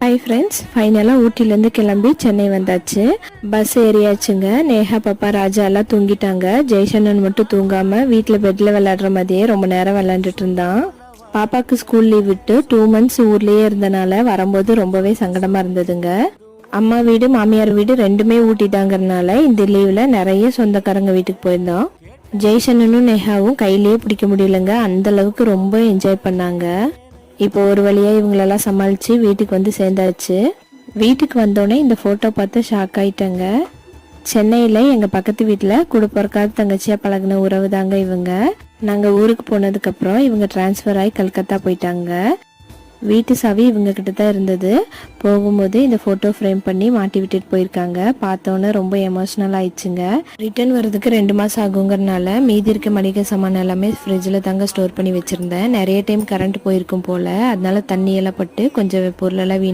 Hi friends, ஃபைனலாக ஊட்டிலேருந்து கிளம்பி சென்னை வந்தாச்சு. பஸ் ஏறியாச்சுங்க. நேஹா, பாப்பா, ராஜா எல்லாம் தூங்கிட்டாங்க. ஜெய்சனன் மட்டும் தூங்காமல் வீட்டில் பெட்டில் விளையாடுற மாதிரியே ரொம்ப நேரம் விளையாண்டுட்டு இருந்தான். பாப்பாவுக்கு ஸ்கூல் லீவ் விட்டு 2 months ஊர்லேயே இருந்தனால வரும்போது ரொம்பவே சங்கடமாக இருந்ததுங்க. அம்மா வீடு மாமியார் வீடு ரெண்டுமே ஊட்டிட்டாங்கிறதுனால இந்த லீவில் நிறைய சொந்தக்காரங்க வீட்டுக்கு போயிருந்தோம். ஜெய்சனனும் நேஹாவும் கையிலேயே பிடிக்க முடியலங்க. அந்த அளவுக்கு ரொம்ப என்ஜாய் பண்ணாங்க. இப்போ ஒரு வழியாக இவங்களெல்லாம் சமாளித்து வீட்டுக்கு வந்து சேர்ந்தாச்சு. வீட்டுக்கு வந்தோடனே இந்த ஃபோட்டோ பார்த்து ஷாக் ஆகிட்டாங்க. சென்னையில் எங்கள் பக்கத்து வீட்டில் கூட பிறக்காத தங்கச்சியாக பழகின உறவு தாங்க இவங்க. நாங்கள் ஊருக்கு போனதுக்கப்புறம் இவங்க டிரான்ஸ்ஃபர் ஆகி கல்கத்தா போயிட்டாங்க. வீட்டு சாவி இவங்க கிட்ட தான் இருந்தது. போகும்போது இந்த ஃபோட்டோ ஃப்ரேம் பண்ணி மாட்டி விட்டுட்டு போயிருக்காங்க. பார்த்தோன்னே ரொம்ப எமோஷ்னல் ஆயிடுச்சுங்க. ரிட்டர்ன் வர்றதுக்கு 2 மாதம் ஆகுங்கிறனால மீதி இருக்க மளிகை சாமான் எல்லாமே ஃப்ரிட்ஜில் தாங்க ஸ்டோர் பண்ணி வச்சுருந்தேன். நிறைய டைம் கரண்ட் போயிருக்கும் போல், அதனால தண்ணி எல்லாம் பட்டு கொஞ்சம் பொருளெல்லாம்